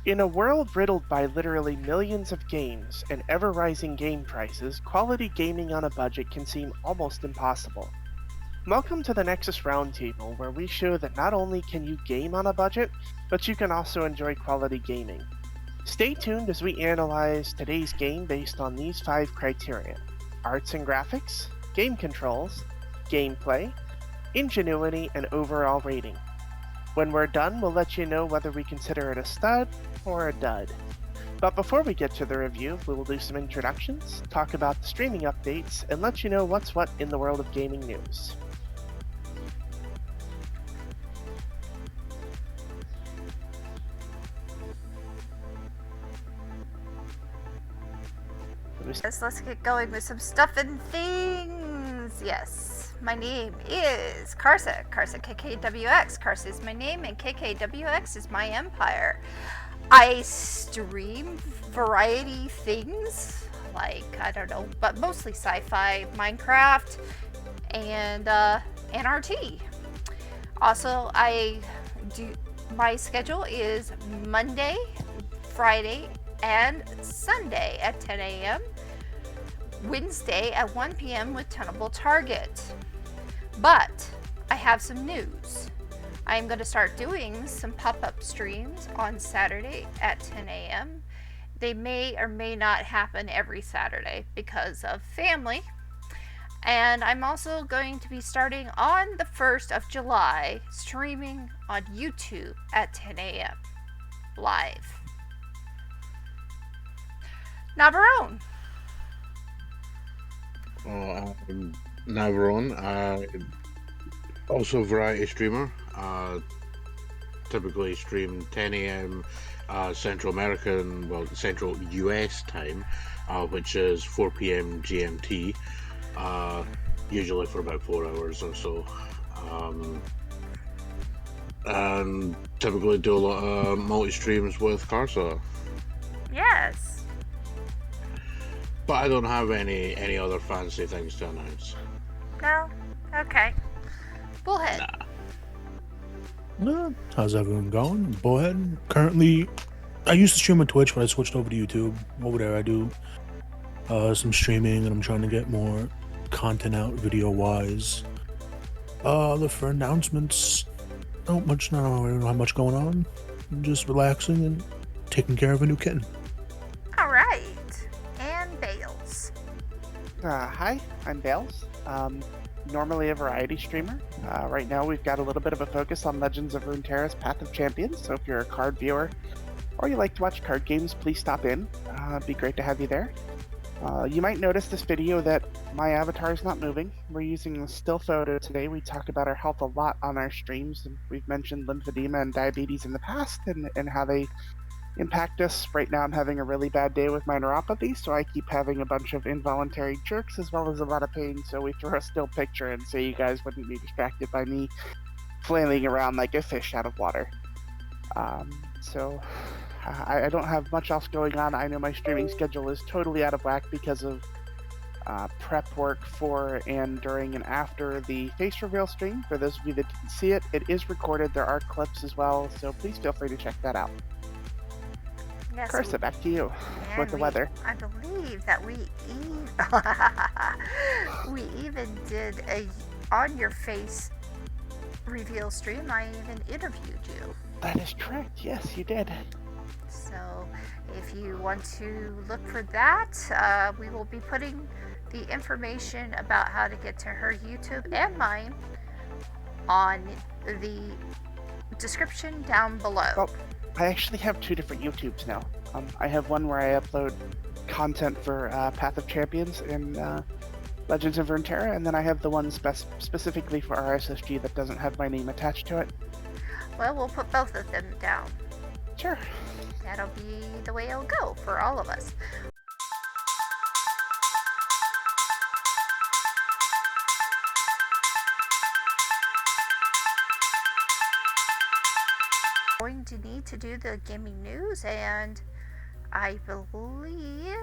In a world riddled by literally millions of games and ever rising game prices, quality gaming on a budget can seem almost impossible. Welcome to the Nexus Roundtable, where we show that not only can you game on a budget, but you can also enjoy quality gaming. Stay tuned as we analyze today's game based on these 5 criteria: arts and graphics, game controls, gameplay, ingenuity, and overall rating. When we're done, we'll let you know whether we consider it a stud or a dud. But before we get to the review, we will do some introductions, talk about the streaming updates, and let you know what's what in the world of gaming news. Yes, let's get going with some stuff and things. Yes, my name is Karsa. Karsa KKWX. Karsa is my name, and KKWX is my empire. I stream variety things, like, I don't know, but mostly sci-fi, Minecraft, and NRT. Also, my schedule is Monday, Friday, and Sunday at 10 a.m. Wednesday at 1 p.m. with Tenable Target. But I have some news. I am going to start doing some pop-up streams on Saturday at 10 a.m. They may or may not happen every Saturday because of family. And I'm also going to be starting on the 1st of July, streaming on YouTube at 10 a.m. live. Navarone. I'm Navaron, also a variety streamer. Typically stream 10 a.m. Central American, Central US time, which is 4 p.m. GMT, usually for about 4 hours or so. And typically do a lot of multi-streams with Karsa. Yes. But I don't have any other fancy things to announce. No? Okay. Bullhead. How's everyone going? Bullhead. Currently, I used to stream on Twitch, but I switched over to YouTube. Over there, I do some streaming, and I'm trying to get more content out video-wise. Look for announcements. Not much now. I don't have much going on. I'm just relaxing and taking care of a new kitten. All right. And Bales. Hi, I'm Bales. Normally a variety streamer. Right now we've got a little bit of a focus on Legends of Runeterra's Path of Champions, so if you're a card viewer or you like to watch card games, please stop in. It'd be great to have you there. You might notice this video that my avatar is not moving. We're using a still photo today. We talk about our health a lot on our streams, and we've mentioned lymphedema and diabetes in the past and how they impact us. Right now I'm having a really bad day with my neuropathy, so I keep having a bunch of involuntary jerks as well as a lot of pain, so we throw a still picture and so you guys wouldn't be distracted by me flailing around like a fish out of water. I don't have much else going on. I know my streaming schedule is totally out of whack because of prep work for and during and after the face reveal stream. For those of you that didn't see it, it is recorded. There are clips as well, so please feel free to check that out. Yes, Karsa, back to you with the weather. I believe that we even did a on your face reveal stream. I even interviewed you. That is correct. Yes, you did. So if you want to look for that, we will be putting the information about how to get to her YouTube and mine on the description down below. Well, I actually have 2 different YouTubes now. I have one where I upload content for Path of Champions and Legends of Runeterra, and then I have the one specifically for RSSG that doesn't have my name attached to it. Well, we'll put both of them down. Sure. That'll be the way it'll go for all of us. Going to need to do the gaming news, and I believe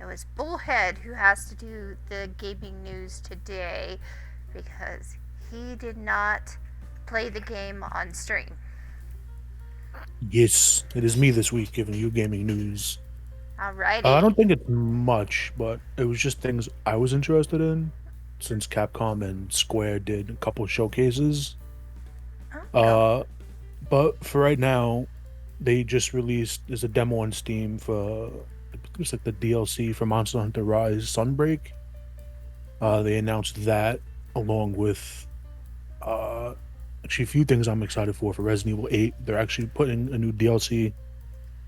it was Bullhead who has to do the gaming news today because he did not play the game on stream. Yes, it is me this week giving you gaming news. I Alrighty. don't think it's much, but it was just things I was interested in since Capcom and Square did a couple showcases. Oh, Uh, but for right now, they just released there's a demo on Steam for it's like the DLC for Monster Hunter Rise Sunbreak. They announced that along with uh actually a few things I'm excited for Resident Evil 8. They're actually putting a new DLC.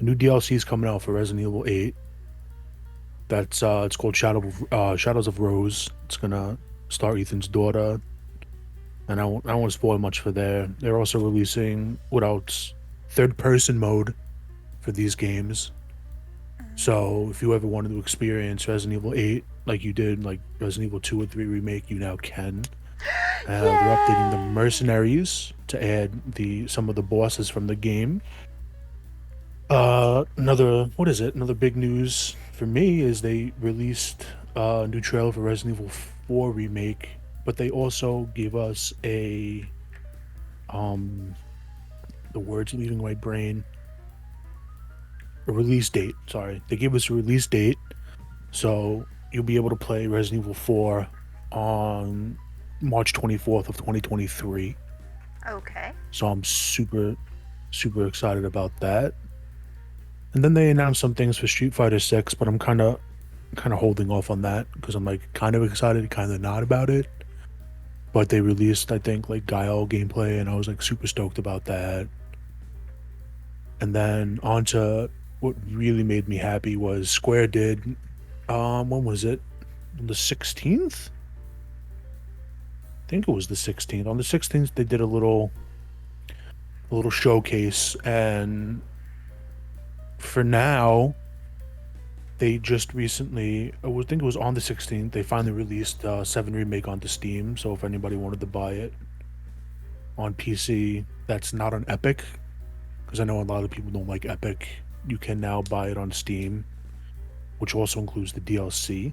A new DLC is coming out for Resident Evil 8. That's it's called Shadows of Rose. It's gonna star Ethan's daughter, and I won't spoil much for there. They're also releasing what else? Third person mode for these games. So if you ever wanted to experience Resident Evil 8 like you did like Resident Evil 2 or 3 remake, you now can. They're updating the yay! mercenaries to add some of the bosses from the game. Another big news for me is they released a new trailer for Resident Evil 4 remake, but they also gave us um the words leaving my brain, a release date. Sorry. They gave us a release date, so you'll be able to play Resident Evil 4 on March 24th of 2023. Okay. So I'm super excited about that. And then they announced some things for Street Fighter 6, but I'm kind of holding off on that because I'm like kind of excited, kind of not about it. But they released, I think, like Guile gameplay, and I was like super stoked about that. And then on to what really made me happy was Square did, when was it? On the 16th? I think it was the 16th. On the 16th, they did a little showcase, and for now, they just recently, I would think it was on the 16th, they finally released 7 Remake onto Steam. So if anybody wanted to buy it on PC, that's not on Epic, because I know a lot of people don't like Epic. You can now buy it on Steam, which also includes the DLC.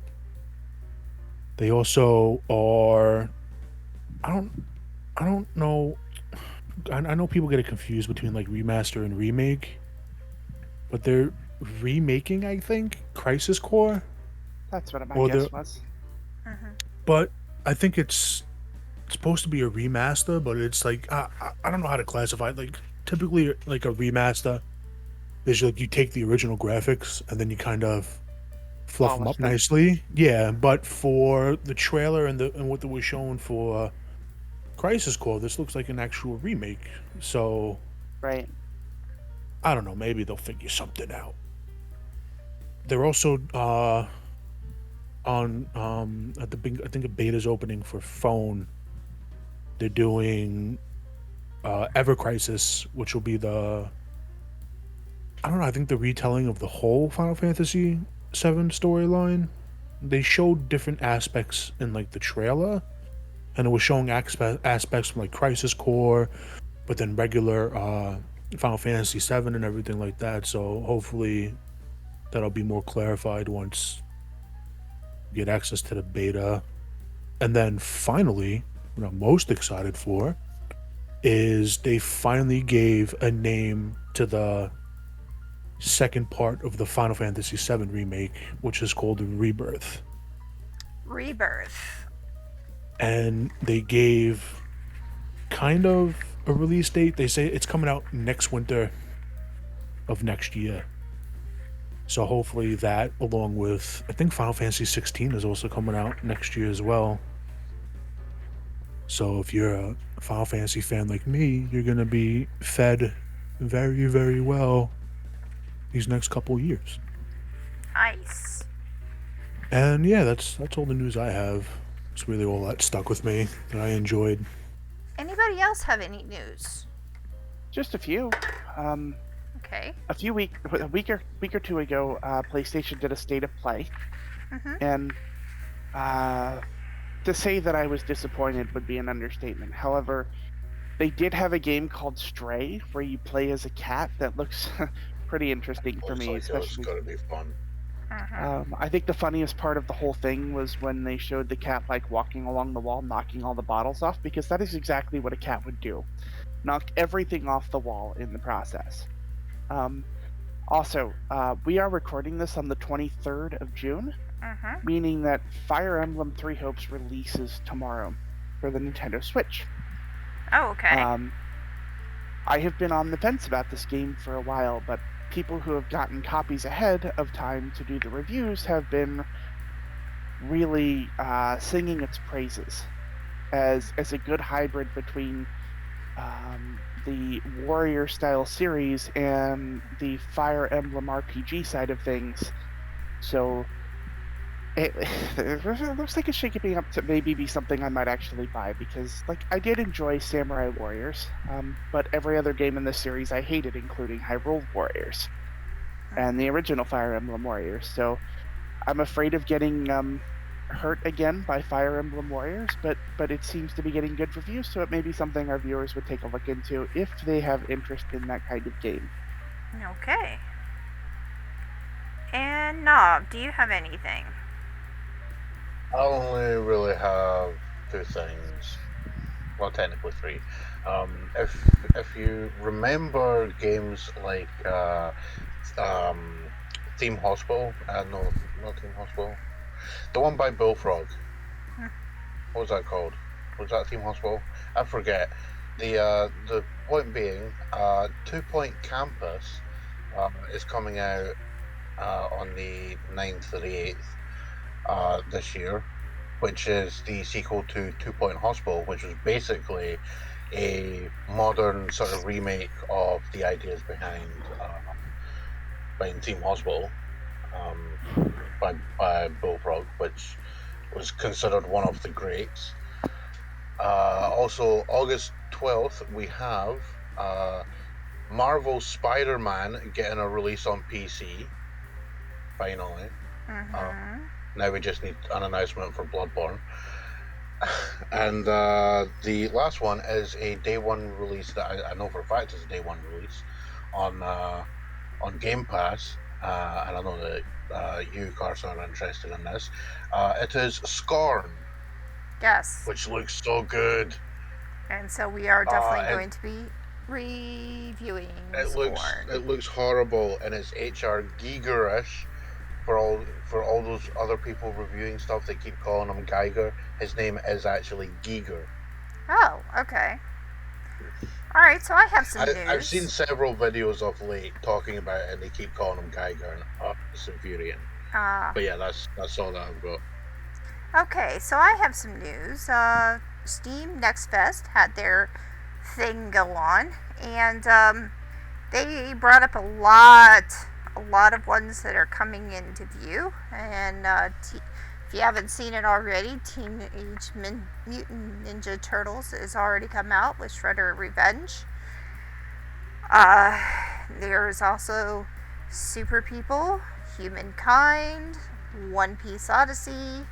They also are, I don't know. I know people get it confused between like remaster and remake, but they're remaking, I think, Crisis Core, That's what my or the guess was. Mm-hmm. but I think it's supposed to be a remaster, but it's like I don't know how to classify it. Like typically, like a remaster is like you take the original graphics and then you kind of fluff them Polish up them. nicely. Yeah, but for the trailer and what they were showing for Crisis Core, this looks like an actual remake. So Right. I don't know. Maybe they'll figure something out. They're also on at the big, I think a beta's opening for phone. They're doing Ever Crisis, which will be I don't know, I think the retelling of the whole Final Fantasy VII storyline. They showed different aspects in like the trailer, and it was showing aspects from like Crisis Core, but then regular Final Fantasy VII and everything like that. So hopefully that'll be more clarified once you get access to the beta. And then finally, what I'm most excited for is they finally gave a name to the second part of the Final Fantasy VII remake, which is called Rebirth. Rebirth. And they gave kind of a release date. They say it's coming out next winter of next year. So hopefully that, along with I think Final Fantasy 16 is also coming out next year as well. So if you're a Final Fantasy fan like me, you're gonna be fed very, very well these next couple years. Nice. And yeah, that's all the news I have. It's really all that stuck with me that I enjoyed. Anybody else have any news? Just a few. Okay. A week or two ago, PlayStation did a state of play, Mm-hmm. and to say that I was disappointed would be an understatement. However, they did have a game called Stray, where you play as a cat that looks pretty interesting for me, Looks like it's especially. gonna be fun. I think the funniest part of the whole thing was when they showed the cat like walking along the wall, knocking all the bottles off, because that is exactly what a cat would do. Knock everything off the wall in the process. Also, we are recording this on the 23rd of June, Mm-hmm. meaning that Fire Emblem Three Hopes releases tomorrow for the Nintendo Switch. Oh, okay. I have been on the fence about this game for a while, but people who have gotten copies ahead of time to do the reviews have been really singing its praises as a good hybrid between the warrior style series and the Fire Emblem RPG side of things. So it looks like it's shaping up to maybe be something I might actually buy because, like, I did enjoy Samurai Warriors, but every other game in this series I hated, including Hyrule Warriors and the original Fire Emblem Warriors. So I'm afraid of getting hurt again by Fire Emblem Warriors, but it seems to be getting good reviews, so it may be something our viewers would take a look into if they have interest in that kind of game. Okay. And Knob, do you have anything? I only really have two things. Well, technically three. If you remember games like Team Hospital, no, not Team Hospital, the one by Bullfrog. What was that called? Was that Team Hospital? I forget. The point being, 2 Point Campus is coming out on the 9th or the 8th this year, which is the sequel to 2 Point Hospital, which was basically a modern sort of remake of the ideas behind Team Hospital by Bullfrog, which was considered one of the greats. Also, August 12th, we have Marvel Spider-Man getting a release on PC, finally. Mm-hmm. Now we just need an announcement for Bloodborne. And the last one is a day one release that I know for a fact is a day one release on Game Pass. And I know that you, Carson, are interested in this. It is Scorn, Yes. which looks so good. And so we are definitely And going to be reviewing it Scorn. looks horrible, and it's HR Giegerish for all those other people reviewing stuff. They keep calling him Geiger. His name is actually Giger. Oh, okay. Alright, so I have some I've seen news. several videos of late talking about it, and they keep calling him Geiger, and it's infuriating. But yeah, that's all that I've got. Okay, so I have some news. Steam Next Fest had their thing go on, and they brought up a lot of ones that are coming into view. And if you haven't seen it already, Teenage Mutant Ninja Turtles has already come out with Shredder Revenge. There's also Super People, Humankind, One Piece Odyssey,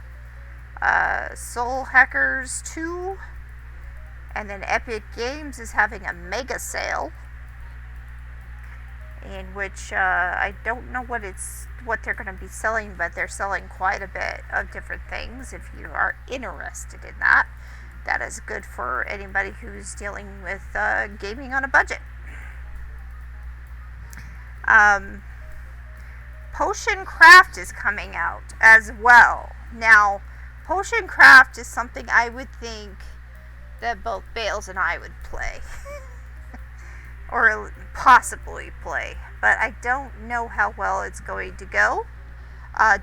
Soul Hackers 2, and then Epic Games is having a mega sale in which I don't know what they're going to be selling, but they're selling quite a bit of different things. If you are interested in that, that is good for anybody who's dealing with gaming on a budget. Potion Craft is coming out as well. Now, Potion Craft is something I would think that both Bales and I would play. Or possibly play. But I don't know how well it's going to go.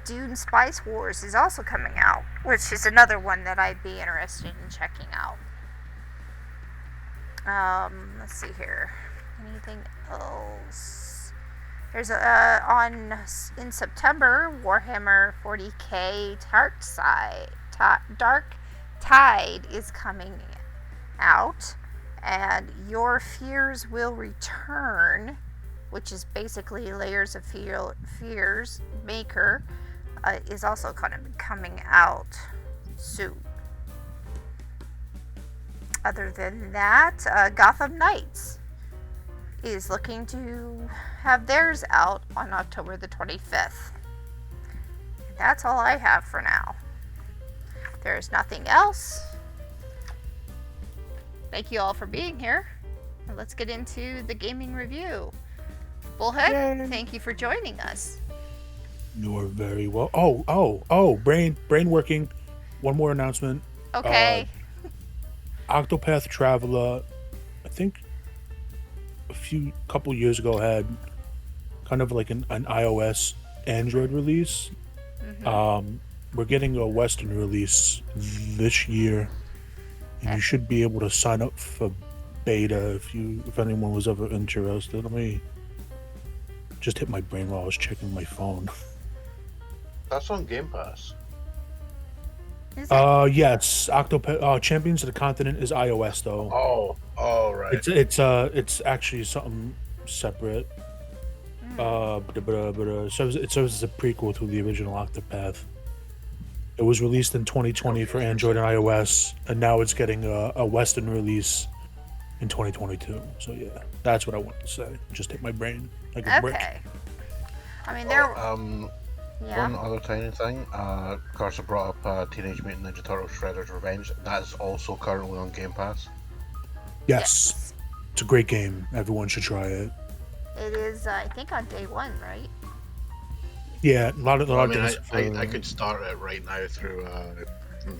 Dune Spice Wars is also coming out, which is another one that I'd be interested in checking out. Let's see here. Anything else? There's in September, Warhammer 40k Dark Tide is coming out, and Your Fears Will Return, which is basically Layers of Fears Maker, is also kind of coming out soon. Other than that, Gotham Knights is looking to have theirs out on October the 25th. And that's all I have for now. There's nothing else. Thank you all for being here. And let's get into the gaming review. Bullhead, Yay. thank you for joining us. You are very well. Brain working. One more announcement. Okay. Octopath Traveler, I think couple years ago had kind of like an iOS Android release. We're getting a Western release this year, and you should be able to sign up for beta if anyone was ever interested. Let me just hit my brain while I was checking my phone. That's on Game Pass. Is it? Yes, Octopath Champions of the Continent is iOS though. Oh, right. It's actually something separate. It serves as a prequel to the original Octopath. It was released in 2020 for Android and iOS, and now it's getting a Western release in 2022. So yeah, that's what I wanted to say. Just hit my brain like a brick. Okay. I mean, there. Yeah. One other tiny thing. Carson brought up Teenage Mutant Ninja Turtles Shredder's Revenge. That is also currently on Game Pass. Yes. It's a great game. Everyone should try it. It is, I think, on day one, right? Yeah, a lot of things. I could start it right now through.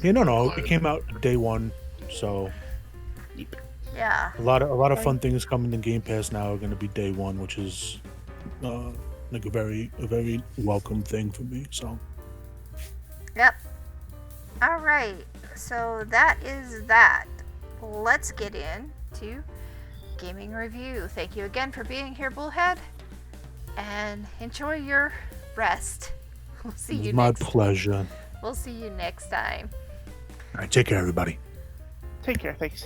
No. It came out day one, so Yeah. a lot of fun things coming to Game Pass now are going to be day one, which is like a very welcome thing for me. So. Yep. All right. So that is that. Let's get into gaming review. Thank you again for being here, Bullhead, and enjoy your rest. We'll see you My next. pleasure. We'll see you next time. All right, take care, everybody. Take care, thanks.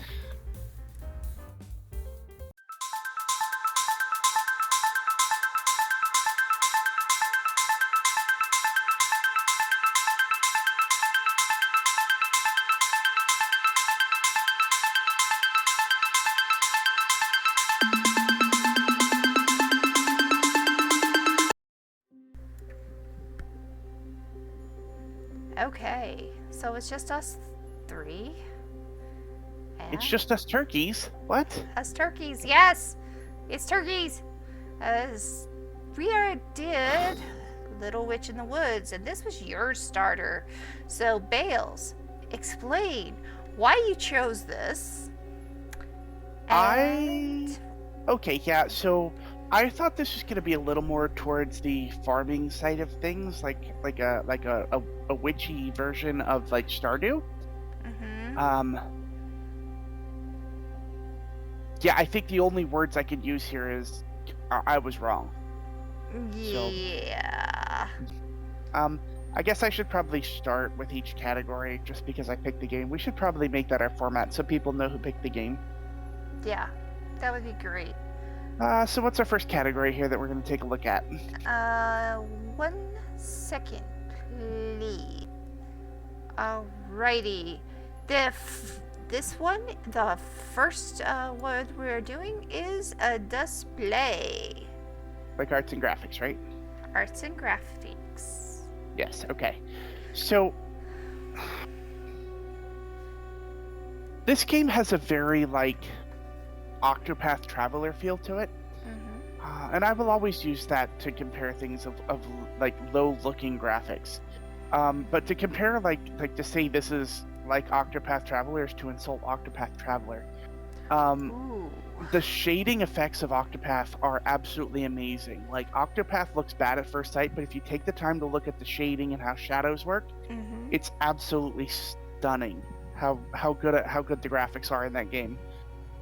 Okay, so it's just us three. And It's just us turkeys. What? us turkeys. Yes, it's turkeys. As we did Little Witch in the Woods, and this was your starter. So Bales, explain why you chose this. And Okay, yeah, so I thought this was going to be a little more towards the farming side of things, like a witchy version of like Stardew. Yeah, I think the only words I could use here is I was wrong. Yeah. I guess I should probably start with each category just because I picked the game. We should probably make that our format so people know who picked the game. Yeah, that would be great. So what's our first category here that we're going to take a look at? 1 second, please. Alrighty. This one, the first what we're doing is a display. Like arts and graphics, right? Arts and graphics. Yes, okay. So this game has a very like Octopath Traveler feel to it. And I will always use that to compare things of like low looking graphics. But to compare like to say this is like Octopath Traveler is to insult Octopath Traveler. Ooh. The shading effects of Octopath are absolutely amazing. Like Octopath looks bad at first sight, but if you take the time to look at the shading and how shadows work, it's absolutely stunning how good the graphics are in that game.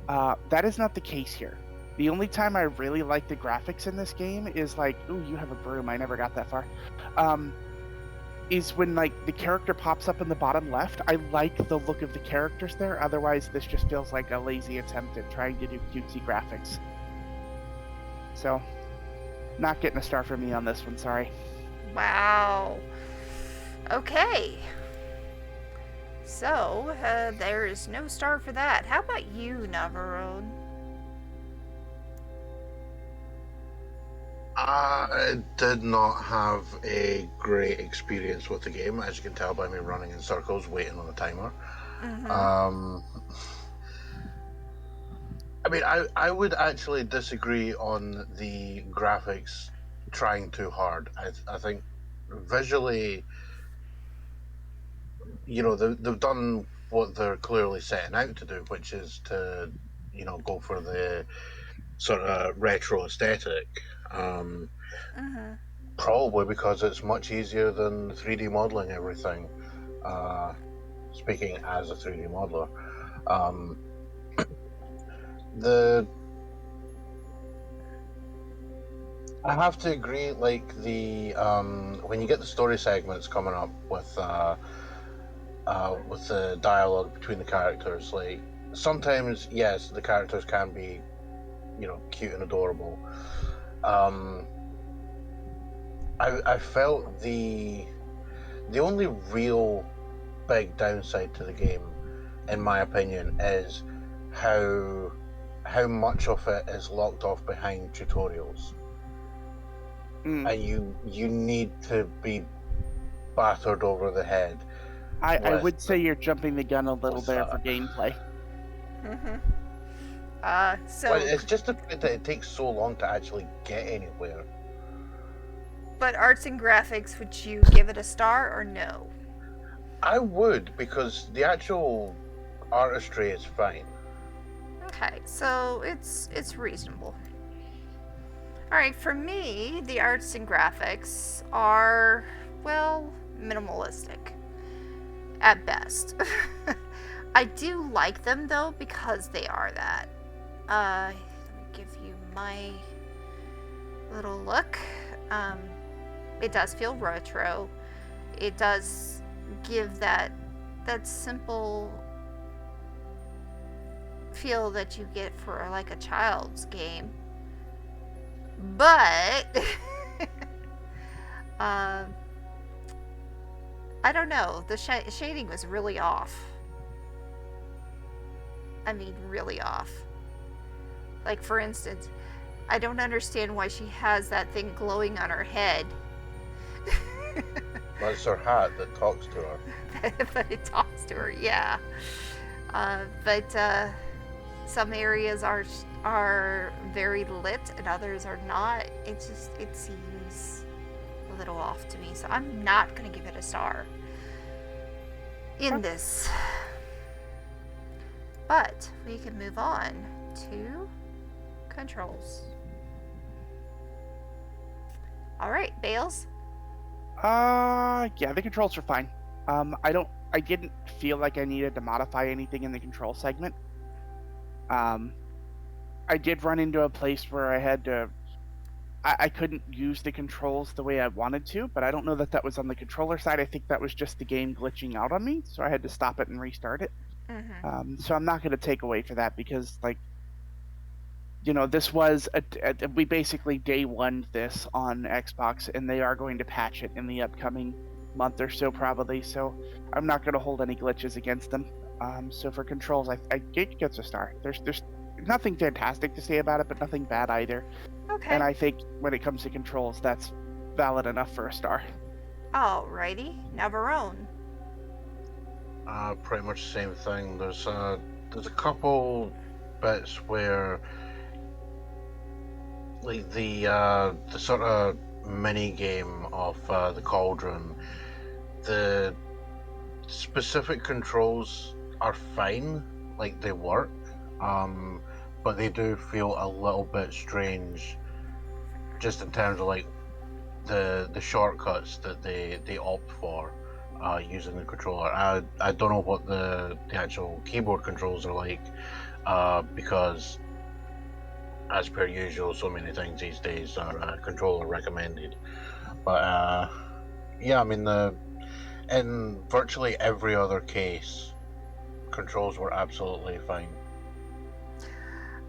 That is not the case here. The only time I really like the graphics in this game is like, ooh, you have a broom. I never got that far. Is when like the character pops up in the bottom left. I like the look of the characters there. Otherwise, this just feels like a lazy attempt at trying to do cutesy graphics. So, not getting a star from me on this one. Sorry. Wow. Okay. So, there is no star for that. How about you, Navarone? I did not have a great experience with the game, as you can tell by me running in circles waiting on a timer. mean, I would actually disagree on the graphics trying too hard. I think visually, they've done what they're clearly setting out to do, which is to, go for the sort of retro aesthetic. Um, Mm-hmm. Probably because it's much easier than 3D modeling everything. Uh, Speaking as a 3D modeler, um, the I have to agree. Like the when you get the story segments coming up with the dialogue between the characters, like sometimes yes, the characters can be cute and adorable. Um, I felt the only real big downside to the game, in my opinion, is how how much of it is locked off behind tutorials, Mm. and you need to be battered over the head I with would say you're jumping the gun a little with there for that. gameplay. Mm-hmm. But So, it's just the fact that it takes so long to actually get anywhere. but arts and graphics, would you give it a star or no? I would, because the actual artistry is fine. Okay, so it's reasonable. All right, for me, the arts and graphics are, well, minimalistic at best. I do like them though because they are that. Let me give you my little look. Um, it does feel retro. It does give that simple feel that you get for like a child's game. But um, I don't know. The shading was really off. I mean, really off. Like, for instance, I don't understand why she has that thing glowing on her head. That's her hat that talks to her. But it talks to her, yeah. But some areas are very lit and others are not. It seems a little off to me. So I'm not gonna give it a star in this. But we can move on to controls. All right, Bales. Yeah, the controls are fine. I didn't feel like I needed to modify anything in the control segment. I did run into a place where I couldn't use the controls the way I wanted to, but I don't know that that was on the controller side. I think that was just the game glitching out on me, so I had to stop it and restart it. Mm-hmm. So I'm not going to take away for that because, like, this was we basically day one this on Xbox, and they are going to patch it in the upcoming month or so probably. So I'm not going to hold any glitches against them. So for controls, I it gets a star. There's nothing fantastic to say about it, but nothing bad either. Okay. And I think when it comes to controls, that's valid enough for a star. Alrighty, now Barone. Pretty much the same thing. There's a couple bits where, like the sort of mini game of the cauldron, the specific controls are fine, like they work, but they do feel a little bit strange, just in terms of like the shortcuts that they opt for using the controller. I don't know what the actual keyboard controls are like, because as per usual, so many things these days are controller recommended. But yeah, I mean in virtually every other case, controls were absolutely fine.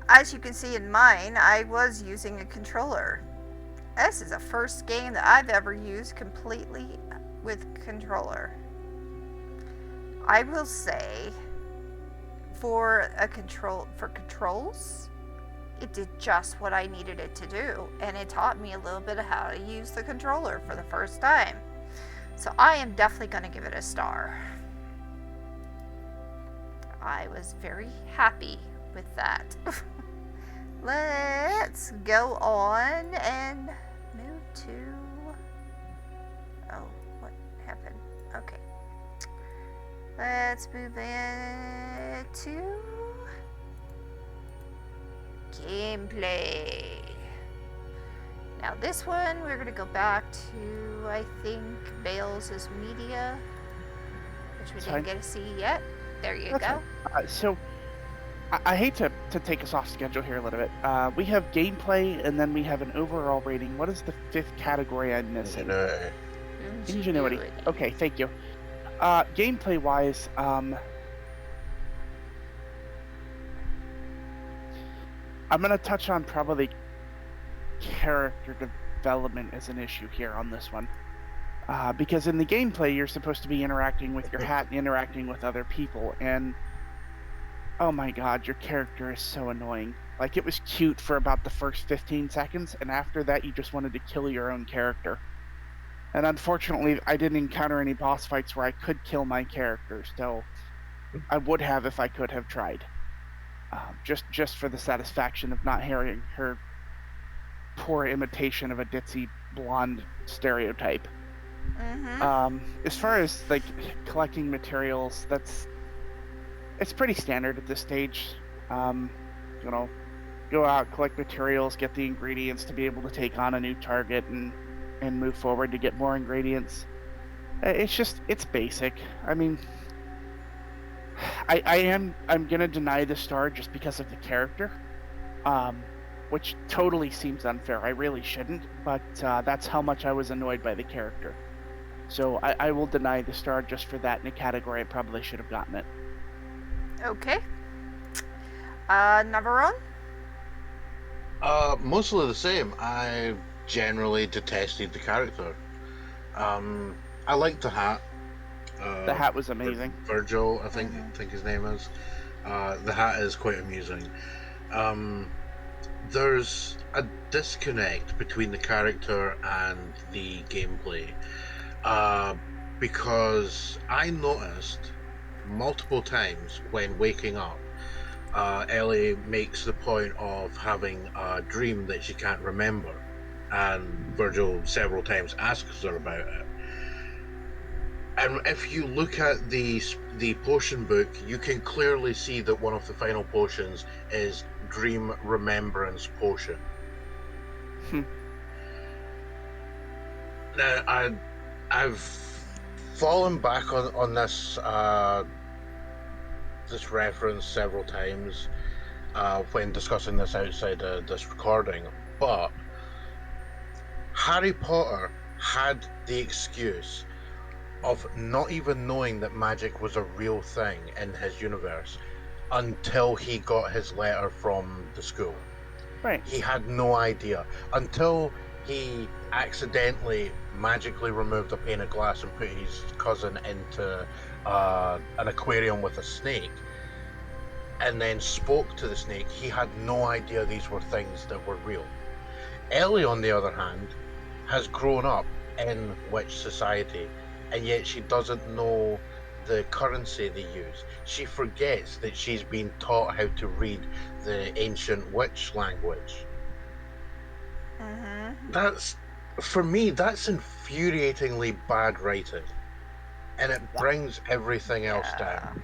As you can see in mine, I was using a controller. This is the first game that I've ever used completely with controller. I will say, for controls, it did just what I needed it to do, and it taught me a little bit of how to use the controller for the first time. So I am definitely going to give it a star. I was very happy with that. Let's go on and move to. Oh, what happened? Okay. Let's move in to gameplay. Now this one, we're going to go back to, I think, Bales' media, which we It's didn't fine. get to see yet. There you That's go. fine. So, I hate to take us off schedule here a little bit. We have gameplay, and then we have an overall rating. What is the fifth category I'm missing? Ingenuity. Okay, thank you. Gameplay-wise, I'm gonna touch on probably character development as an issue here on this one. Because in the gameplay, you're supposed to be interacting with your hat and interacting with other people, and oh my god, your character is so annoying. Like, it was cute for about the first 15 seconds, and after that, you just wanted to kill your own character. And unfortunately, I didn't encounter any boss fights where I could kill my character, so I would have if I could have tried. Just for the satisfaction of not hearing her poor imitation of a ditzy blonde stereotype. As far as like collecting materials, it's pretty standard at this stage. You know, go out, collect materials, get the ingredients to be able to take on a new target and move forward to get more ingredients. It's basic. I mean, I'm gonna deny the star just because of the character, which totally seems unfair. I really shouldn't, but that's how much I was annoyed by the character. So I will deny the star just for that in a category I probably should have gotten it. Okay. Navarone? Mostly the same. I generally detested the character. I liked the hat. The hat was amazing. Virgil, I think his name is. The hat is quite amusing. There's a disconnect between the character and the gameplay. Because I noticed multiple times when waking up, Ellie makes the point of having a dream that she can't remember, and Virgil several times asks her about it. And if you look at the potion book, you can clearly see that one of the final potions is Dream Remembrance Potion. Now, I've fallen back on this this reference several times when discussing this outside this recording, but Harry Potter had the excuse of not even knowing that magic was a real thing in his universe until he got his letter from the school. Right. He had no idea until he accidentally magically removed a pane of glass and put his cousin into an aquarium with a snake and then spoke to the snake. He had no idea these were things that were real. Ellie, on the other hand, has grown up in witch society, and yet she doesn't know the currency they use. She forgets that she's been taught how to read the ancient witch language. That's, for me, that's infuriatingly bad writing, and it brings everything else down.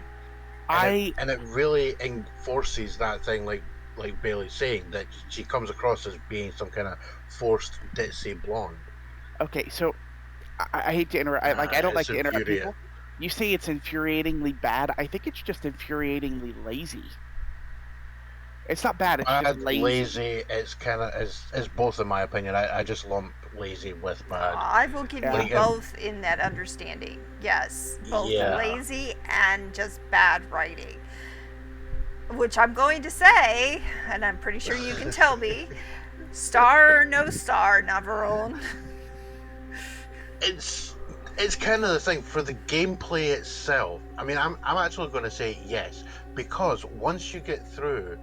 And it really enforces that thing, like Bailey's saying, that she comes across as being some kind of forced ditzy blonde. Okay, so I hate to interrupt. I don't like to interrupt people. You say it's infuriatingly bad. I think it's just infuriatingly lazy. It's not bad. It's just lazy. It's kind of it's both in my opinion. I just lump lazy with bad. I will give you both in that understanding. Yes, both lazy and just bad writing. Which I'm going to say, and I'm pretty sure you can tell me, star or no star, Navarone. It's kind of the thing for the gameplay itself. I mean, I'm actually going to say yes, because once you get through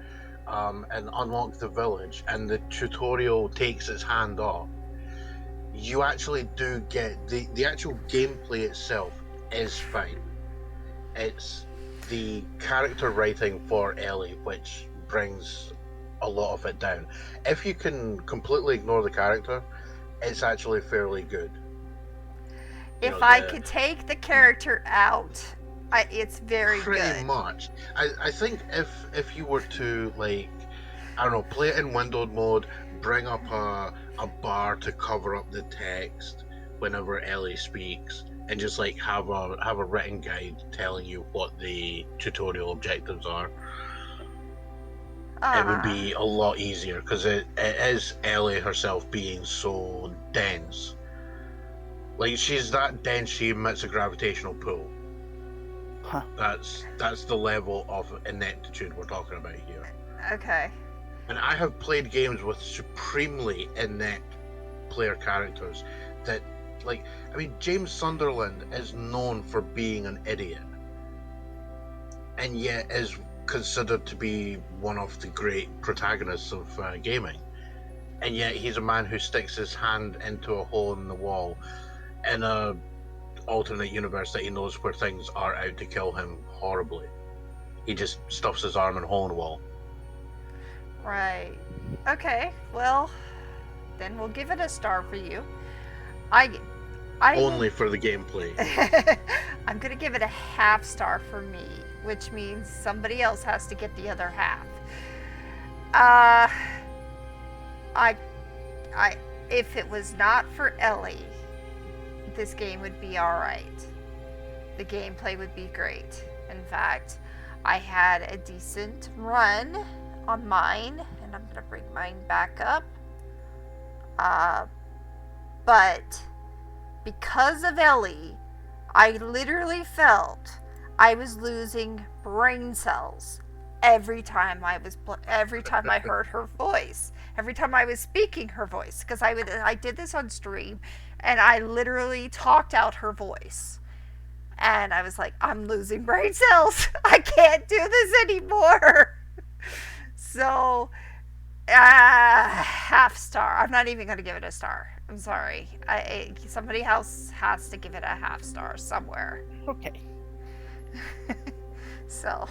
and unlock the village and the tutorial takes its hand off, you actually do get the actual gameplay itself is fine. It's the character writing for Ellie which brings a lot of it down. If you can completely ignore the character, it's actually fairly good. If I could take the character out, it's very pretty good. much. I think if you were to, like, I don't know, play it in windowed mode, bring up a bar to cover up the text whenever Ellie speaks, and just like have a written guide telling you what the tutorial objectives are, it would be a lot easier, because it is Ellie herself being so dense. Like, she's that dense she emits a gravitational pull. Huh. That's the level of ineptitude we're talking about here. Okay. And I have played games with supremely inept player characters that, like, I mean, James Sunderland is known for being an idiot, and yet is considered to be one of the great protagonists of gaming. And yet he's a man who sticks his hand into a hole in the wall in a alternate universe that he knows where things are out to kill him horribly. He just stuffs his arm in a hole in the wall. Right. Okay. Well, then we'll give it a star for you. I Only for the gameplay. I'm gonna give it a half star for me, which means somebody else has to get the other half. If it was not for Ellie, this game would be alright. The gameplay would be great. In fact, I had a decent run on mine, and I'm gonna bring mine back up. But because of Ellie, I literally felt I was losing brain cells every time I heard her voice, every time I was speaking her voice, because I did this on stream, and I literally talked out her voice, and I was like, I'm losing brain cells. I can't do this anymore. So, half star. I'm not even gonna give it a star. I'm sorry. Somebody else has to give it a half star somewhere. Okay. So,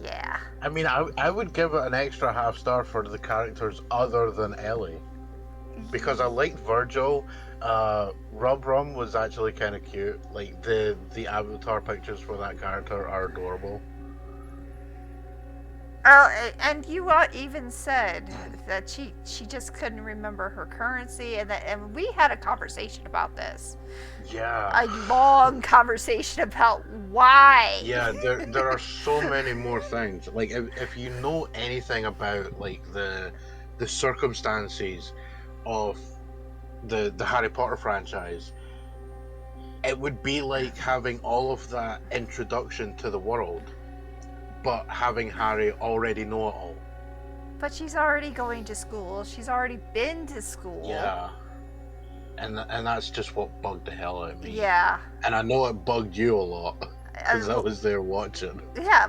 yeah. I mean, I would give it an extra half star for the characters other than Ellie, because I liked Virgil. Rub Rum was actually kind of cute. Like, the avatar pictures for that character are adorable. And you even said that she just couldn't remember her currency, and we had a conversation about this. Yeah. A long conversation about why. Yeah, there are so many more things. Like, if you know anything about, like, the circumstances of the Harry Potter franchise, it would be like having all of that introduction to the world, but having Harry already know it all. But she's already going to school. She's already been to school. Yeah. And that's just what bugged the hell out of me. Yeah. And I know it bugged you a lot, because I was there watching. Yeah,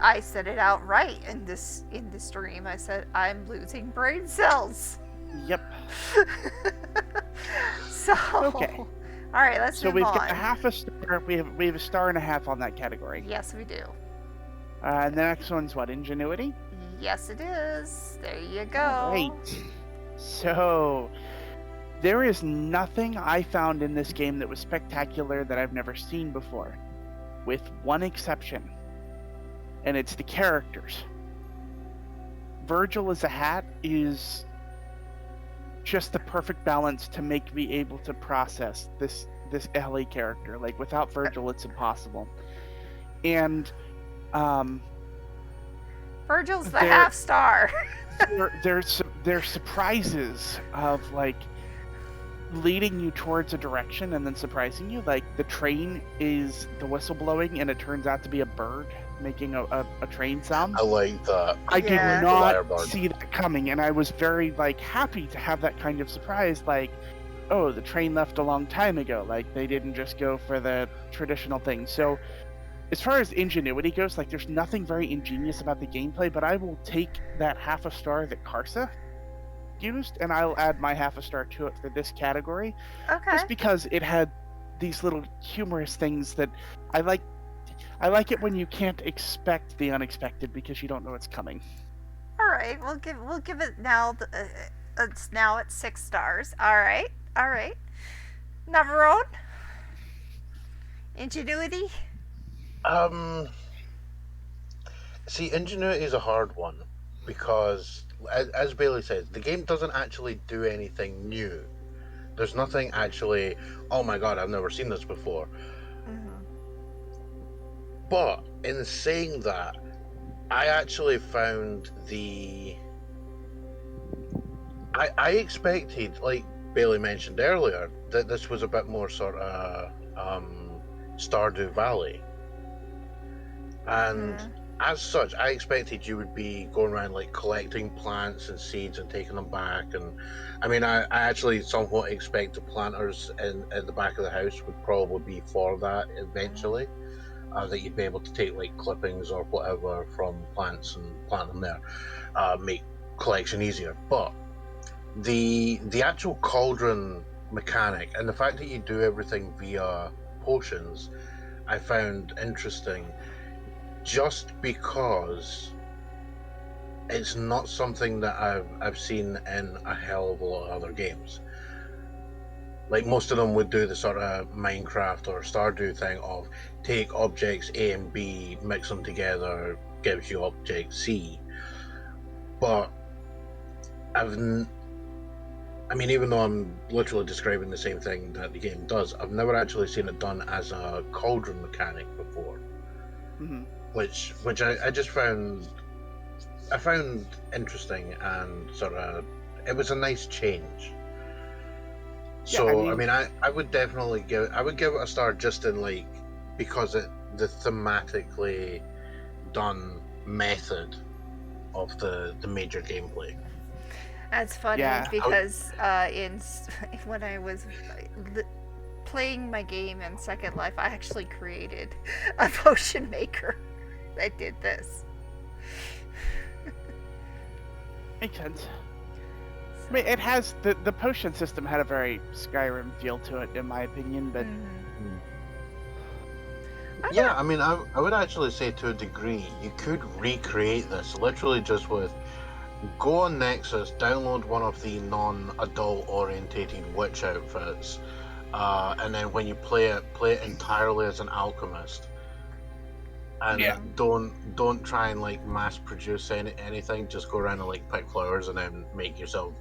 I said it outright in the stream. I said, I'm losing brain cells. Yep. So, Okay. All right, let's So move we've on. got a half a star. We have a star and a half on that category. Yes, we do. And the next one's what? Ingenuity? Yes, it is. There you go. Right. So there is nothing I found in this game that was spectacular that I've never seen before, with one exception, and it's the characters. Virgil as a hat is just the perfect balance to make me able to process this Ellie character. Like, without Virgil, it's impossible. And Virgil's the half star. there's surprises of, like, leading you towards a direction and then surprising you. Like, the train is the whistle blowing and it turns out to be a bird making a train sound. I like that. I did Yeah. not see that coming, and I was very, like, happy to have that kind of surprise. Like, oh, the train left a long time ago. Like, they didn't just go for the traditional thing. So as far as ingenuity goes, like, there's nothing very ingenious about the gameplay, but I will take that half a star that Karsa used, and I'll add my half a star to it for this category. Okay. Just because it had these little humorous things that I like. I like it when you can't expect the unexpected because you don't know it's coming. right. We'll give it now. It's now at 6 stars. All right. All right. Navarone. Ingenuity. Um, See, ingenuity is a hard one because, as Bailey says, the game doesn't actually do anything new. There's nothing actually. Oh my god, I've never seen this before. Mm-hmm. But in saying that, I actually found the. I expected, like Bailey mentioned earlier, that this was a bit more sort of Stardew Valley. And Mm-hmm. as such, I expected you would be going around like collecting plants and seeds and taking them back. And I mean, I actually somewhat expect the planters in at the back of the house would probably be for that eventually. That you'd be able to take like clippings or whatever from plants and plant them there, make collection easier. But the actual cauldron mechanic and the fact that you do everything via potions, I found interesting just because it's not something that I've seen in a hell of a lot of other games. Like most of them would do the sort of Minecraft or Stardew thing of take objects A and B, mix them together, gives you object C. But I've, I mean, even though I'm literally describing the same thing that the game does, I've never actually seen it done as a cauldron mechanic before. Mm-hmm. Which I just found interesting and sort of it was a nice change. Yeah, So I mean I would definitely give it a star just in like because the thematically done method of the major gameplay. That's funny yeah. because when I was playing my game in Second Life, I actually created a potion maker that did this. Makes sense. I mean, it has the potion system had a very Skyrim feel to it, in my opinion. But Yeah, I mean I would actually say to a degree you could recreate this literally just with go on Nexus, download one of the non-adult orientated witch outfits, and then when you play it entirely as an alchemist. And Yeah. don't try and like mass produce anything. Just go around and like pick flowers and then make yourself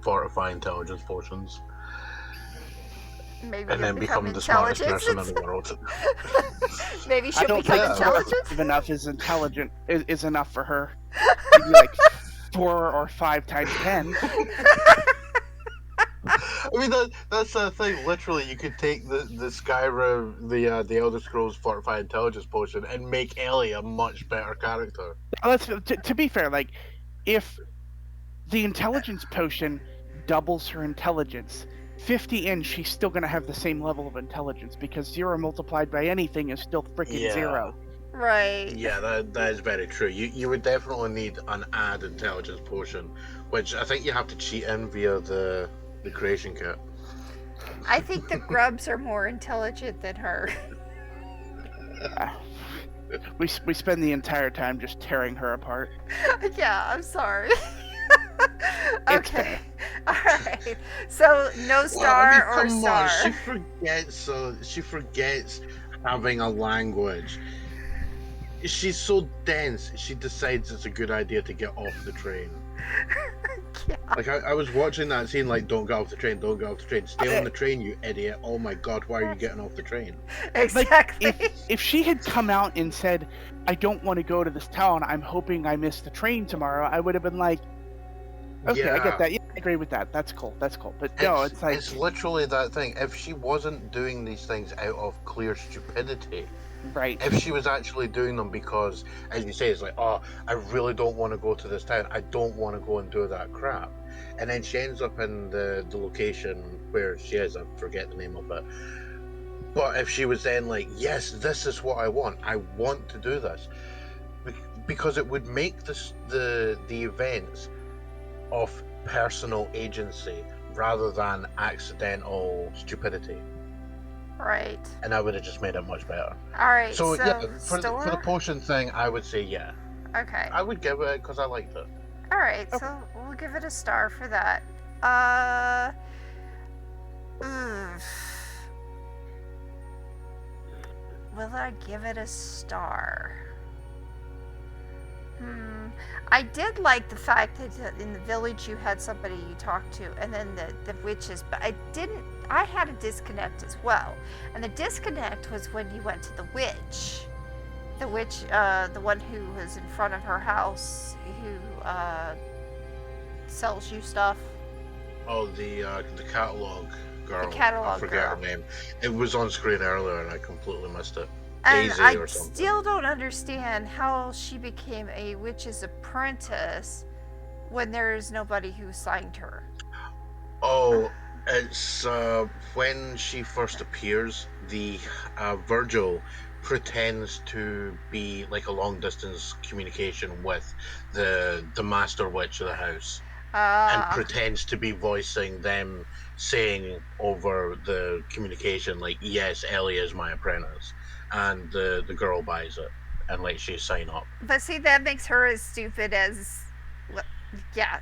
fortify intelligence potions, Maybe and you'll then become become the smartest intelligent. person in the world. Maybe I she'll don't become think Yeah. intelligent. enough is intelligent is enough for her. Maybe like 4 or 5 times 10. I mean that's the thing. Literally, you could take the Skyrim, the Elder Scrolls Fortified Intelligence potion, and make Ellie a much better character. Let's to be fair, like if the intelligence potion doubles her intelligence, 50 in, she's still gonna have the same level of intelligence because 0 multiplied by anything is still freaking 0. Right. Yeah, that is very true. You would definitely need an add intelligence potion, which I think you have to cheat in via the creation kit. I think the grubs are more intelligent than her. We spend the entire time just tearing her apart. Yeah, I'm sorry. It's Okay. fair. Alright. So no star or star. She forgets having a language. She's so dense. She decides it's a good idea to get off the train. Yeah. Like I was watching that scene. Like, don't get off the train. Don't get off the train. Stay on the train, you idiot. Oh my god, why are you getting off the train? Exactly. Like, if she had come out and said, I don't want to go to this town, I'm hoping I miss the train tomorrow, I would have been like, okay, I get that. Yeah, I agree with that. That's cool. But no, it's like... It's literally that thing. If she wasn't doing these things out of clear stupidity, Right. if she was actually doing them because, as you say, it's like, oh, I really don't want to go to this town. I don't want to go and do that crap. And then she ends up in the location where she is. I forget the name of it. But if she was then like, yes, this is what I want. I want to do this. Because it would make the events of personal agency rather than accidental stupidity. Right. And I would have just made it much better. Alright, So yeah, for the Stolar? potion thing, I would say yeah. Okay. I would give it because I liked it. All right. Okay. So we'll give it a star for that. Oof. Will I give it a star? I did like the fact that in the village you had somebody you talked to, and then the witches, but I didn't. I had a disconnect as well, and the disconnect was when you went to the witch. The witch, the one who was in front of her house, who sells you stuff. Oh, the catalog girl. I catalog forget girl. her name. It was on screen earlier, and I completely missed it. And Daisy I or something. still don't understand how she became a witch's apprentice when there is nobody who signed her. Oh, it's when she first appears, the Virgil pretends to be like a long distance communication with the master witch of the house, and pretends to be voicing them saying over the communication like, yes, Ellie is my apprentice, and the girl buys it and lets you sign up. But see, that makes her as stupid as. Yeah.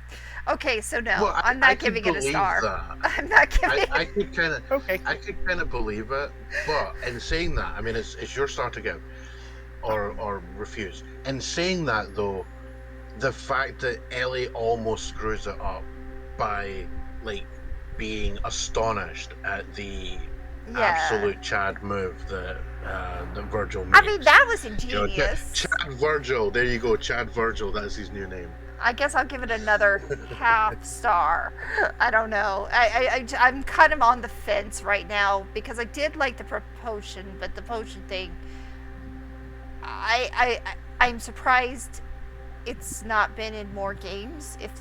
Okay, so no, Well, I'm I not could giving it a believe star. that. I'm not giving it. I could kind of Okay. I could kind of believe it, but in saying that, I mean, it's your star to give or refuse. In saying that, though, the fact that Ellie almost screws it up by like being astonished at the Yeah. absolute Chad move that Virgil I makes. mean, that was You know, ingenious. Chad Virgil. There you go, Chad Virgil. That's his new name. I guess I'll give it another half star. I don't know. I'm kind of on the fence right now because I did like the potion, but the potion thing, I'm surprised it's not been in more games. If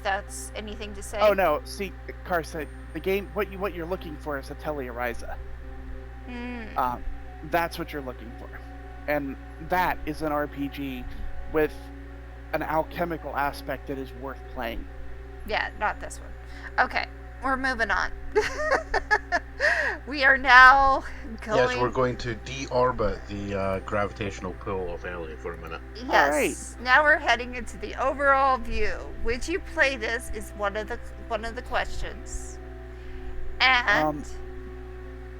that's anything to say. Oh no, see, Carson, the game. What you're looking for is a Teleoriza. That's what you're looking for, and that is an RPG with an alchemical aspect that is worth playing. Yeah, not this one. Okay, we're moving on. We are now going. Yes, we're going to deorbit the gravitational pull of Ellie for a minute. Yes. All right. Now we're heading into the overall view. Would you play this? Is one of the questions. And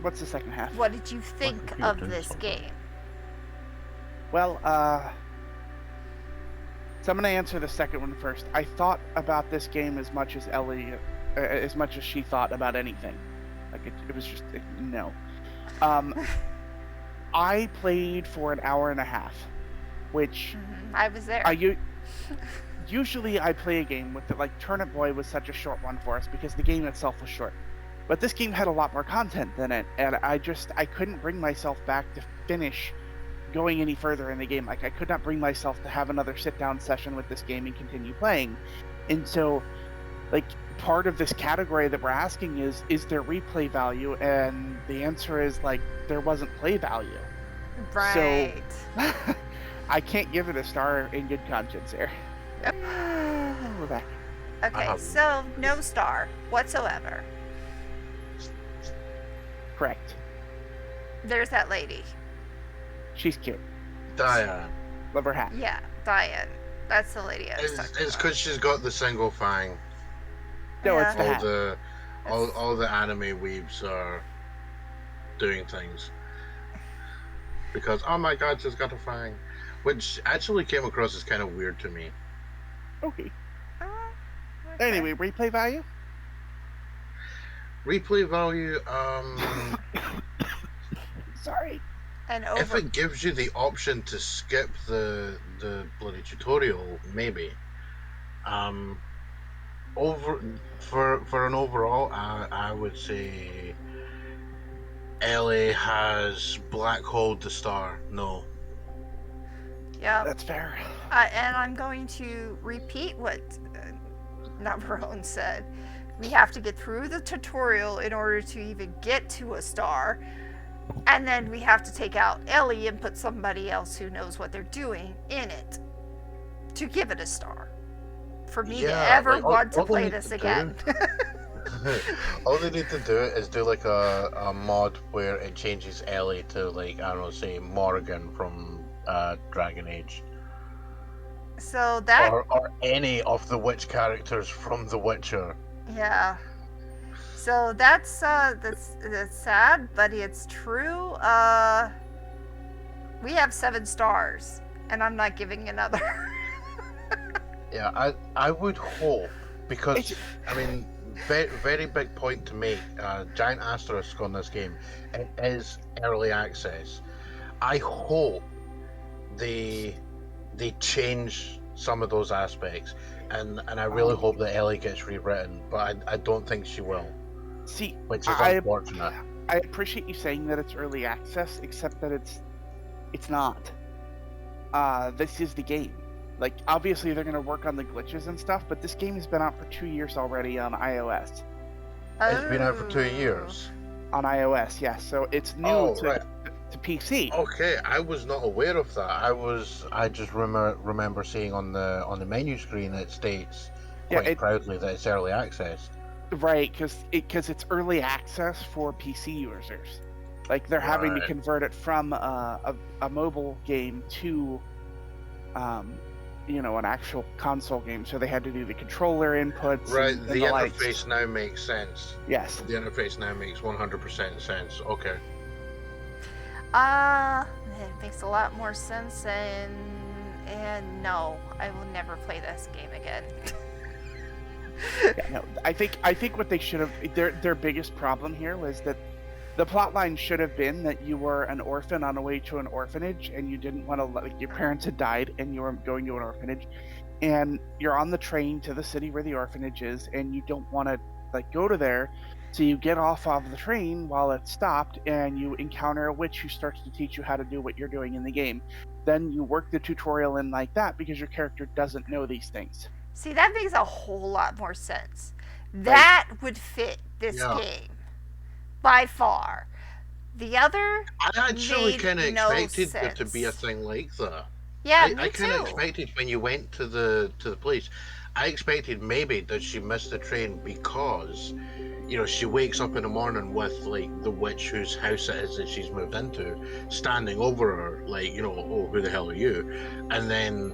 What's the second half? what did you think of this game? Well, so I'm going to answer the second one first. I thought about this game as much as Ellie, as much as she thought about anything. Like it was just no. I played for an hour and a half, which I was there. Usually I play a game with it. Like Turnip Boy was such a short one for us because the game itself was short. But this game had a lot more content than it, and I couldn't bring myself back to finish going any further in the game. Like I could not bring myself to have another sit-down session with this game and continue playing. And so, like, part of this category that we're asking is there replay value? And the answer is, like, there wasn't play value. Right. So, I can't give it a star in good conscience here. We're back. Okay, so no star whatsoever. Correct. There's that lady. She's cute. Diane. Love her hat. Yeah, Diane. That's the lady I was talking It's about. because she's got the single fang. No, it's the All hat. all the anime weebs are doing things because, oh my god, she's got a fang, which actually came across as kind of weird to me. Okay. Okay. Anyway, replay value? Replay value, Sorry. And if it gives you the option to skip the bloody tutorial, maybe. For an overall, I would say Ellie has black holed the star. No. Yeah. That's fair. And I'm going to repeat what Navarone said. We have to get through the tutorial in order to even get to a star. And then we have to take out Ellie and put somebody else who knows what they're doing in it to give it a star. For me to ever want to play this again. All they need to do is do like a mod where it changes Ellie to, like, I don't know, say Morgan from Dragon Age. So that or any of the witch characters from The Witcher. yeah. So that's sad, but it's true. We have 7 stars, and I'm not giving another. Yeah, I would hope, because I mean, very big point to make. Giant asterisk on this game. It is early access. I hope they change some of those aspects, and I really hope that Ellie gets rewritten, but I don't think she will, See, which is unfortunate. I appreciate you saying that it's early access, except that it's not. This is the game. Like, obviously they're gonna work on the glitches and stuff, but this game has been out for 2 years already on iOS. It's been out for 2 years. On iOS, yes. So it's new to PC. Okay, I was not aware of that. I just remember seeing on the menu screen it states quite proudly that it's early access. Right, because it's early access for PC users. Like, they're having to convert it from a mobile game to an actual console game, so they had to do the controller inputs. Right, and the interface now makes sense. Yes. The interface now makes 100% sense. Okay. It makes a lot more sense, and no, I will never play this game again. Yeah, no, I think what they should have, their biggest problem here was that the plot line should have been that you were an orphan on the way to an orphanage, and you didn't want to, like, your parents had died and you were going to an orphanage, and you're on the train to the city where the orphanage is, and you don't want to, like, go to there, so you get off of the train while it's stopped, and you encounter a witch who starts to teach you how to do what you're doing in the game. Then you work the tutorial in like that because your character doesn't know these things. See, that makes a whole lot more sense. That would fit this game by far. The other, I actually kind of expected there to be a thing like that. Yeah, I kind of expected when you went to the place, I expected maybe that she missed the train because, she wakes up in the morning with, like, the witch whose house it is that she's moved into standing over her, like, oh, who the hell are you? And then,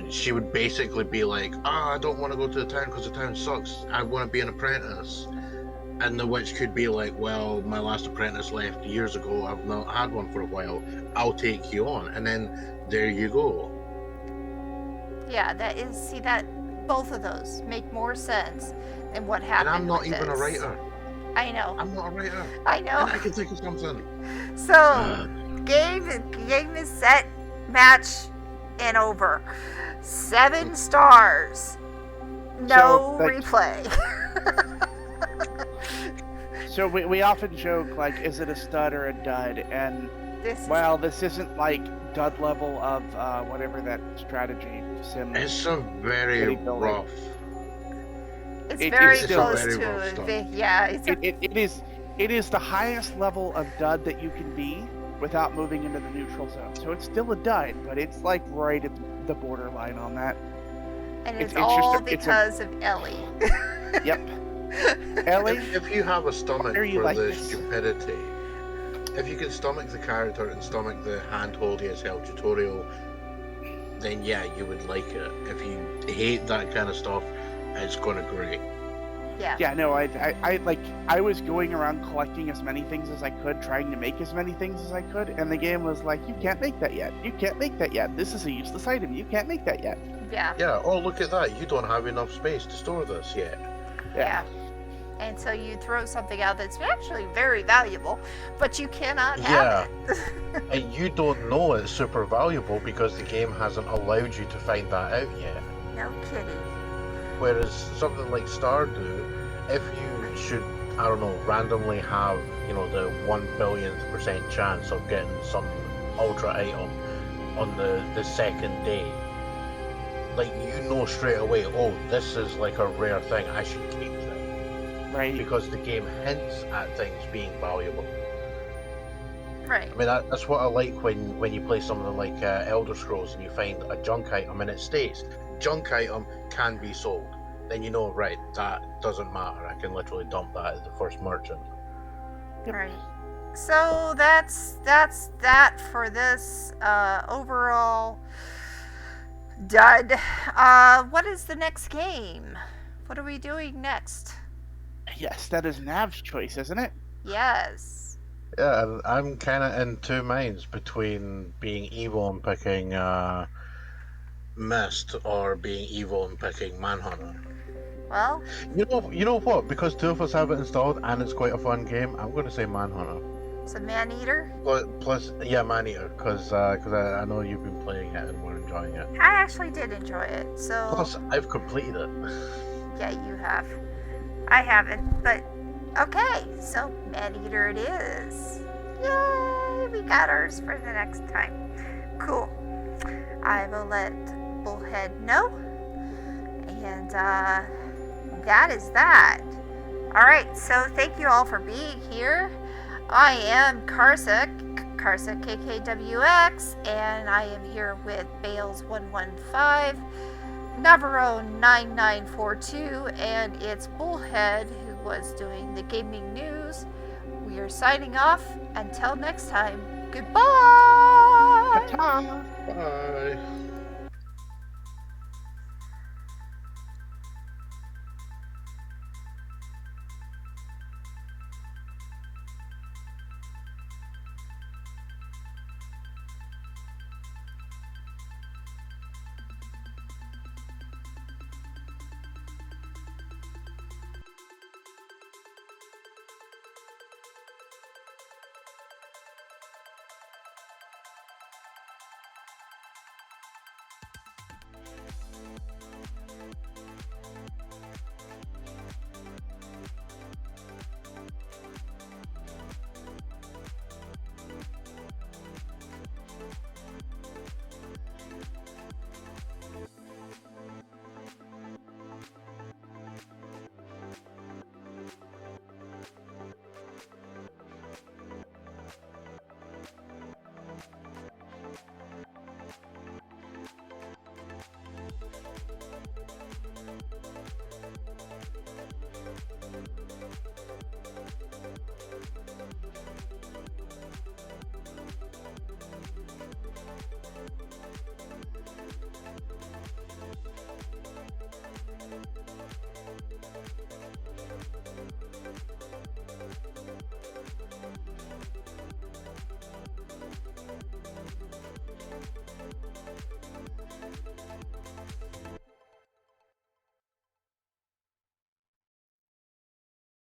she would basically be like, I don't want to go to the town because the town sucks. I want to be an apprentice. And the witch could be like, well, my last apprentice left years ago. I've not had one for a while. I'll take you on. And then there you go. Yeah, both of those make more sense than what happened. And I'm not even a writer. I know. I'm not a writer. I know. And I can think of something. So, game is set, match, and over. 7 stars. No replay. So we often joke, like, is it a stud or a dud? And this isn't like dud level of whatever that strategy sim. It's some very rough. It's very close to yeah. It is the highest level of dud that you can be without moving into the neutral zone. So it's still a dud, but it's like right at the borderline on that. And it's all because of Ellie. Yep. Ellie, if you have a stomach for like the this? stupidity, if you can stomach the character and stomach the hand-holdy as hell tutorial, then yeah, you would like it. If you hate that kind of stuff, it's gonna grate. Yeah. Yeah, no, I was going around collecting as many things as I could, trying to make as many things as I could, and the game was like, you can't make that yet. You can't make that yet. This is a useless item. You can't make that yet. Yeah. Yeah, oh, look at that. You don't have enough space to store this yet. Yeah. And so you throw something out that's actually very valuable, but you cannot have it. And you don't know it's super valuable because the game hasn't allowed you to find that out yet. No kidding. Whereas something like Stardew, if you should, I don't know, randomly have, the 1 billionth% chance of getting some ultra item on the second day, like, straight away, oh, this is like a rare thing, I should keep it. Right. Because the game hints at things being valuable. Right. I mean, that's what I like when you play something like Elder Scrolls and you find a junk item and it states, junk item can be sold. Then right, that doesn't matter. I can literally dump that at the first merchant. Yep. Right. So that's that for this overall. Dud. What is the next game? What are we doing next? Yes, that is Nav's choice, isn't it? Yes. Yeah, I'm kind of in two minds between being evil and picking Mist or being evil and picking Manhunter. Well, You know what? Because two of us have it installed and it's quite a fun game, I'm going to say Manhunter. it's a man eater. Plus, yeah, Maneater, because I know you've been playing it and we're enjoying it. I actually did enjoy it. So Plus, I've completed it. yeah, you have. I haven't, but okay. So man eater it is. Yay! We got ours for the next time. Cool. I will let Bullhead know. And that is that. Alright, so thank you all for being here. I am Karsa KKWX, and I am here with Bales115, Navarro 9942, and it's Bullhead who was doing the gaming news. We are signing off. Until next time, goodbye! Ta-ta! Bye.